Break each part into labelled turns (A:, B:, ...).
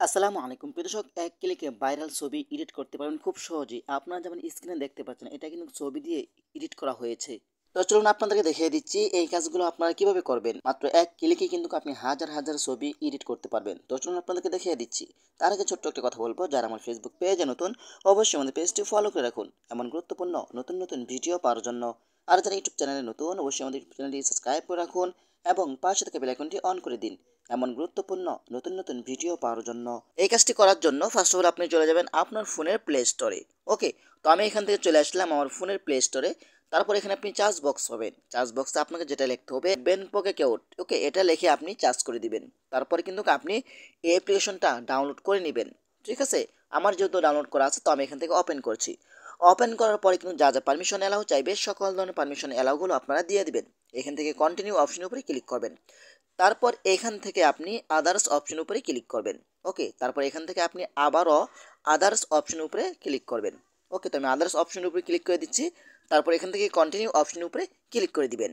A: আসসালামু আলাইকুম প্রিয় দর্শক, এক ক্লিকে ভাইরাল ছবি এডিট করতে পারবেন খুব সহজেই। আপনারা যেমন স্ক্রিনে দেখতে পাচ্ছেন, এটা কিন্তু ছবি দিয়ে এডিট করা হয়েছে। তো চলুন আপনাদেরকে দেখিয়ে দিচ্ছি এই কাজগুলো আপনারা কিভাবে করবেন। মাত্র এক ক্লিকে কিন্তু আপনি হাজার হাজার ছবি এডিট করতে পারবেন। তো চলুন আপনাদেরকে দেখিয়ে দিচ্ছি। তার আগে ছোট্ট একটা কথা বলবো, যারা আমার ফেসবুক পেজে নতুন, অবশ্যই আমাদের পেজটি ফলো করে রাখুন এমন গুরুত্বপূর্ণ নতুন নতুন ভিডিও পাওয়ার জন্য। আর যারা ইউটিউব চ্যানেলে নতুন, অবশ্যই আমাদের ইউটিউব চ্যানেলটি সাবস্ক্রাইব করে রাখুন এবং পাশে থাকা বেল আইকনটি অন করে দিন এমন গুরুত্বপূর্ণ নতুন নতুন ভিডিও পাওয়ার জন্য। এই কাজটি করার জন্য ফার্স্ট অফ অল আপনি চলে যাবেন আপনার ফোনের প্লে স্টোরে। ওকে, তো আমি এখান থেকে চলে আসলাম আমার ফোনের প্লে স্টোরে। তারপর এখানে আপনি চার্জ বক্স পাবেন। চার্জ বক্সে আপনাকে যেটা লিখতে হবে বেনপোকে কেউট, ওকে, এটা লিখে আপনি চার্জ করে দিবেন। তারপরে কিন্তু আপনি এই অ্যাপ্লিকেশনটা ডাউনলোড করে নেবেন। ঠিক আছে, আমার যেহেতু ডাউনলোড করা আছে তো আমি এখান থেকে ওপেন করছি। ওপেন করার পরে কিন্তু যা যা পারমিশন অ্যালাউ চাইবে সকল ধরনের পারমিশন অ্যালাউগুলো আপনারা দিয়ে দিবেন। এখান থেকে কন্টিনিউ অপশনের উপরে ক্লিক করবেন। তারপর এখান থেকে আপনি আদার্স অপশন উপরে ক্লিক করবেন। ওকে, তারপর এখান থেকে আপনি আবারও আদার্স অপশন উপরে ক্লিক করবেন। ওকে, তো আমি আদার্স অপশন উপরে ক্লিক করে দিচ্ছি। তারপর এখান থেকে কন্টিনিউ অপশন উপরে ক্লিক করে দিবেন।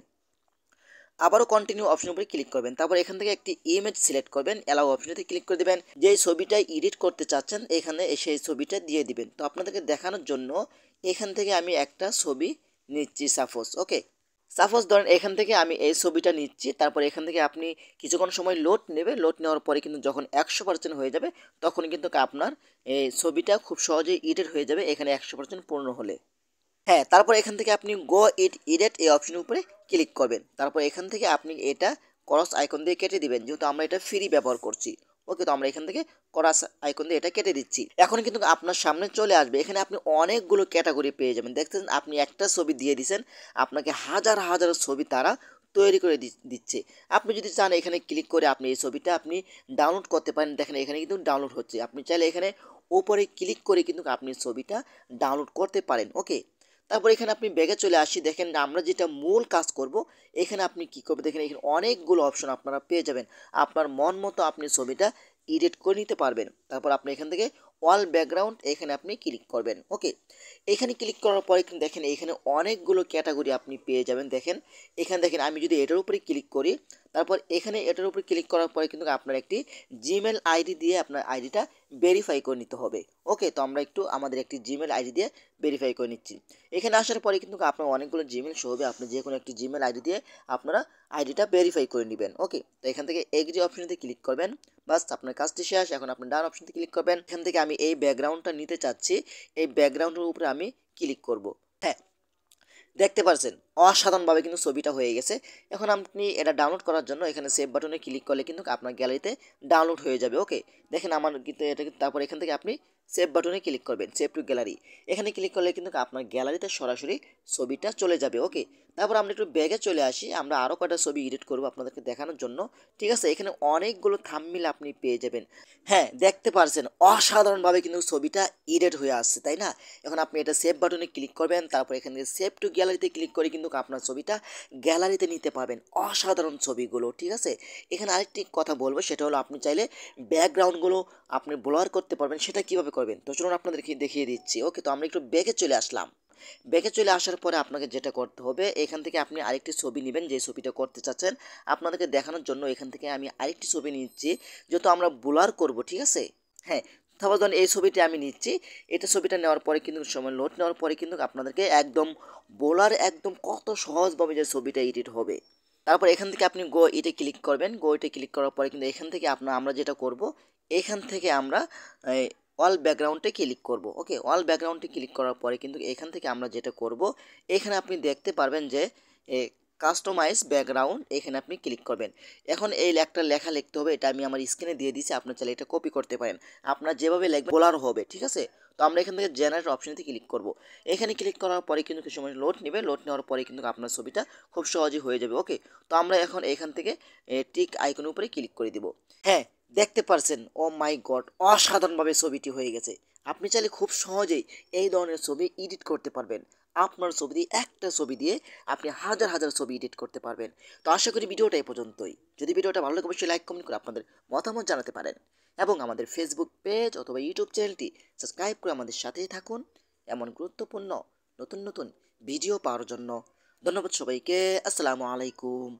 A: আবারও কন্টিনিউ অপশন উপরে ক্লিক করবেন। তারপর এখান থেকে একটি ইমেজ সিলেক্ট করবেন, অ্যালাউ অপশনতে ক্লিক করে দিবেন। যেই ছবিটা এডিট করতে চাচ্ছেন এখানে সেই ছবিটা দিয়ে দিবেন। তো আপনাদেরকে দেখানোর জন্য এখান থেকে আমি একটা ছবি নিচ্ছি সাপোজ। ওকে, সাপোজ ধরেন এখান থেকে আমি এই ছবিটা নিচ্ছি। তারপর এখান থেকে আপনি কিছুক্ষণ সময় লোড নেবে। লোড নেওয়ার পরে কিন্তু যখন 100% হয়ে যাবে তখন কিন্তু আপনার এই ছবিটা খুব সহজেই এডিট হয়ে যাবে এখানে 100% পূর্ণ হলে। হ্যাঁ, তারপর এখান থেকে আপনি গো ইট এডিট এই অপশনের উপরে ক্লিক করবেন। তারপর এখান থেকে আপনি এটা ক্রস আইকন দিয়ে কেটে দিবেন, যেহেতু আমরা এটা ফ্রি ব্যবহার করছি। ওকে, তো আমরা এখান থেকে ক্রস আইকন দিয়ে এটা কেটে দিচ্ছি। এখন কিন্তু আপনার সামনে চলে আসবে, এখানে আপনি অনেকগুলো ক্যাটাগরি পেয়ে যাবেন। দেখছেন, আপনি একটা ছবি দিয়ে দিয়েছেন, আপনাকে হাজার হাজার ছবি তারা তৈরি করে দিচ্ছে। আপনি যদি চান এখানে ক্লিক করে আপনি এই ছবিটা আপনি ডাউনলোড করতে পারেন। দেখেন এখানে কিন্তু ডাউনলোড হচ্ছে। আপনি চাইলে এখানে উপরে ক্লিক করে কিন্তু আপনি ছবিটা ডাউনলোড করতে পারেন। ওকে, তারপর এখানে আপনি ব্যাগে চলে আসি। দেখেন আমরা যেটা মূল কাজ করব, এখানে আপনি কি করবেন, দেখেন এখানে অনেকগুলো অপশন আপনারা পেয়ে যাবেন। আপনার মন মতো আপনি ছবিটা এডিট করে নিতে পারবেন। তারপর আপনি এখান থেকে অল ব্যাকগ্রাউন্ড এখানে আপনি ক্লিক করবেন। ওকে, এখানে ক্লিক করার পরে কিন্তু দেখেন এখানে অনেকগুলো ক্যাটাগরি আপনি পেয়ে যাবেন। দেখেন এখানে দেখেন আমি যদি এটার উপরে ক্লিক করি, তারপর এখানে এটার উপরে ক্লিক করার পরে কিন্তু আপনার একটি জিমেল আইডি দিয়ে আপনার আইডিটা ভেরিফাই করে নিতে হবে। ওকে, তো আমরা একটু আমাদের একটি জিমেল আইডি দিয়ে ভেরিফাই করে নিচ্ছি। এখানে আসার পরে কিন্তু আপনার অনেকগুলো জিমেল শো হবে। আপনি যে কোনো একটি জিমেল আইডি দিয়ে আপনারা আইডিটা ভেরিফাই করে নেবেন। ওকে, তো এখান থেকে এগ্রি অপশনতে ক্লিক করবেন। বাস, আপনার কাজটি শেষ। এখন আপনি ডান অপশনতে ক্লিক করবেন। এখান থেকে আমি এই ব্যাকগ্রাউন্ডটা নিতে চাচ্ছি, এই ব্যাকগ্রাউন্ডের উপরে আমি ক্লিক করব। হ্যাঁ, দেখতে পাচ্ছেন অসাধারণভাবে কিন্তু ছবিটা হয়ে গেছে। এখন আপনি এটা ডাউনলোড করার জন্য এখানে সেভ বাটনে ক্লিক করলে কিন্তু আপনার গ্যালারিতে ডাউনলোড হয়ে যাবে। ওকে, দেখেন আমার কিন্তু এটা, তারপর এখান থেকে আপনি সেভ বাটনে ক্লিক করবেন, সেভ টু গ্যালারি। এখানে ক্লিক করলে কিন্তু আপনার গ্যালারিতে সরাসরি ছবিটা চলে যাবে। ওকে, তারপর আমরা একটু ব্যাগে চলে আসি। আমরা আরও কয়টা ছবি এডিট করবো আপনাদেরকে দেখানোর জন্য। ঠিক আছে, এখানে অনেকগুলো থাম্বনেইল আপনি পেয়ে যাবেন। হ্যাঁ, দেখতে পারছেন অসাধারণভাবে কিন্তু ছবিটা এডিট হয়ে আসছে, তাই না? এখন আপনি এটা সেভ বাটনে ক্লিক করবেন। তারপর এখানে সেভ টু গ্যালারিতে ক্লিক করে কিন্তু আপনার ছবিটা গ্যালারিতে নিতে পারবেন। অসাধারণ ছবিগুলো। ঠিক আছে, এখানে আরেকটি কথা বলবো, সেটা হলো আপনি চাইলে ব্যাকগ্রাউন্ডগুলো আপনি ব্লার করতে পারবেন। সেটা কিভাবে করবেন তো চলুন আপনাদেরকে দেখিয়ে দিচ্ছি। ওকে, তো আমরা একটু ব্যাকে চলে আসলাম। ব্যাকে চলে আসার পরে আপনাকে যেটা করতে হবে, এখান থেকে আপনি আরেকটি ছবি নেবেন যে ছবিটা করতে চাচ্ছেন। আপনাদেরকে দেখানোর জন্য এখান থেকে আমি আরেকটি ছবি নিচ্ছি, যেহেতু আমরা ব্লার করব। ঠিক আছে, হ্যাঁ, তারপর ধরুন এই ছবিটি আমি নিচ্ছি। এটা ছবিটা নেওয়ার পরে কিন্তু সময় লোড নেওয়ার পরে কিন্তু আপনাদেরকে একদম বোলার একদম কত সহজভাবে যে ছবিটা এডিট হবে। তারপর এখান থেকে আপনি গো ইটে ক্লিক করবেন। গো ইটে ক্লিক করার পরে কিন্তু এখান থেকে আমরা যেটা করব, এখান থেকে আমরা অল ব্যাকগ্রাউন্ডে ক্লিক করব। ওকে, অল ব্যাকগ্রাউন্ডে ক্লিক করার পরে কিন্তু এখান থেকে আমরা যেটা করব, এখানে আপনি দেখতে পারবেন যে কাস্টমাইজ ব্যাকগ্রাউন্ড, এখানে আপনি ক্লিক করবেন। এখন এই একটা লেখা লিখতে হবে, এটা আমি আমার স্ক্রিনে দিয়ে দিয়েছি, আপনার চাইলে এটা কপি করতে পারেন। আপনার যেভাবে লিখবেন বোলার হবে। ঠিক আছে, তো আমরা এখান থেকে জেনারেট অপশনেতে ক্লিক করব। এখানে ক্লিক করার পরে কিন্তু কিছু সময় লোড নেবে। লোড নেওয়ার পরে কিন্তু আপনার ছবিটা খুব সহজেই হয়ে যাবে। ওকে, তো আমরা এখন এখান থেকে টিক আইকনের উপরে ক্লিক করে দিব। হ্যাঁ, দেখতে পারছেন, ও মাই গড, অসাধারণভাবে ছবিটি হয়ে গেছে। আপনি চাইলে খুব সহজেই এই ধরনের ছবি এডিট করতে পারবেন। আপনার ছবি দিয়ে, একটা ছবি দিয়ে আপনি হাজার হাজার ছবি এডিট করতে পারবেন। তো আশা করি ভিডিওটা এই পর্যন্তই। যদি ভিডিওটা ভালো লাগে অবশ্যই লাইক কমেন্ট করে আপনাদের মতামত জানাতে পারেন এবং আমাদের ফেসবুক পেজ অথবা ইউটিউব চ্যানেলটি সাবস্ক্রাইব করে আমাদের সাথেই থাকুন এমন গুরুত্বপূর্ণ নতুন নতুন ভিডিও পাওয়ার জন্য। ধন্যবাদ সবাইকে। আসসালামু আলাইকুম।